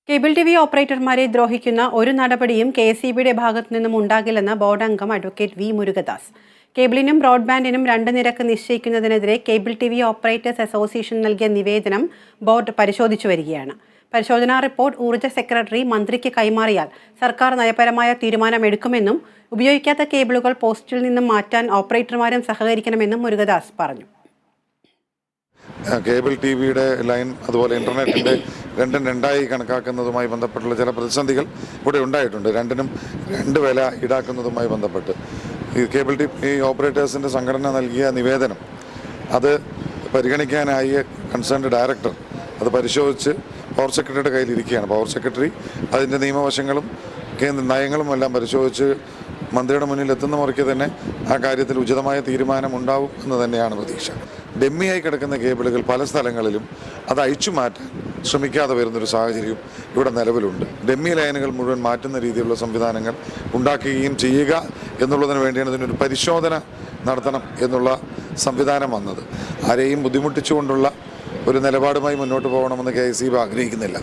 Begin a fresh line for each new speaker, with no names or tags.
Cable TV ഓപ്പറേറ്റർമാരെ ദ്രോഹിക്കുന്ന ഒരു നടപടിയും കെഎസ്ഇബിയുടെ ഭാഗത്തു നിന്നും ഉണ്ടാകില്ലെന്ന് ബോർഡ് അംഗം അഡ്വക്കേറ്റ് വി മുരുകദാസ്. കേബിളിനും ബ്രോഡ്ബാൻഡിനും 2 നിരക്ക് നിശ്ചയിക്കുന്നതിനെതിരെ കേബിൾ ടിവി ഓപ്പറേറ്റേഴ്സ് അസോസിയേഷൻ നൽകിയ നിവേദനം ബോർഡ് പരിശോധിച്ചു വരികയാണ്. പരിശോധനാ റിപ്പോർട്ട് ഊർജ്ജ സെക്രട്ടറി മന്ത്രിക്ക് കൈമാറിയാൽ സർക്കാർ നയപരമായ തീരുമാനമെടുക്കുമെന്നും ഉപയോഗിക്കാത്ത കേബിളുകൾ പോസ്റ്റിൽ നിന്നും മാറ്റാൻ ഓപ്പറേറ്റർമാരും സഹകരിക്കണമെന്നും മുരുകദാസ് പറഞ്ഞു.
കേബിൾ ടി വിയുടെ ലൈൻ അതുപോലെ ഇൻ്റർനെറ്റിൻ്റെ രണ്ടായി കണക്കാക്കുന്നതുമായി ബന്ധപ്പെട്ടുള്ള ചില പ്രതിസന്ധികൾ ഇവിടെ ഉണ്ടായിട്ടുണ്ട്. രണ്ടിനും 2 വില ഈടാക്കുന്നതുമായി ബന്ധപ്പെട്ട് ഈ കേബിൾ ടി വി ഓപ്പറേറ്റേഴ്സിൻ്റെ സംഘടന നൽകിയ നിവേദനം അത് പരിഗണിക്കാനായി കൺസേൺഡ് ഡയറക്ടർ അത് പരിശോധിച്ച് പവർ സെക്രട്ടറിയുടെ കയ്യിലിരിക്കുകയാണ്. പവർ സെക്രട്ടറി അതിൻ്റെ നിയമവശങ്ങളും നയങ്ങളും എല്ലാം പരിശോധിച്ച് മന്ത്രിയുടെ മുന്നിൽ എത്തുന്ന മുറയ്ക്ക് തന്നെ ആ കാര്യത്തിൽ ഉചിതമായ തീരുമാനമുണ്ടാവും എന്ന് തന്നെയാണ് പ്രതീക്ഷ. ഡെമ്മിയായി കിടക്കുന്ന കേബിളുകൾ പല സ്ഥലങ്ങളിലും അത് അഴിച്ചു മാറ്റാൻ ശ്രമിക്കാതെ വരുന്നൊരു സാഹചര്യം ഇവിടെ നിലവിലുണ്ട്. ഡെമ്മി ലൈനുകൾ മുഴുവൻ മാറ്റുന്ന രീതിയിലുള്ള സംവിധാനങ്ങൾ ഉണ്ടാക്കുകയും ചെയ്യുക എന്നുള്ളതിന് വേണ്ടിയാണ് ഇതിനൊരു പരിശോധന നടത്തണം എന്നുള്ള സംവിധാനം വന്നത്. ആരെയും ബുദ്ധിമുട്ടിച്ചുകൊണ്ടുള്ള ഒരു നിലപാടുമായി മുന്നോട്ട് പോകണമെന്ന് കെഎസ്ഇബി ആഗ്രഹിക്കുന്നില്ല.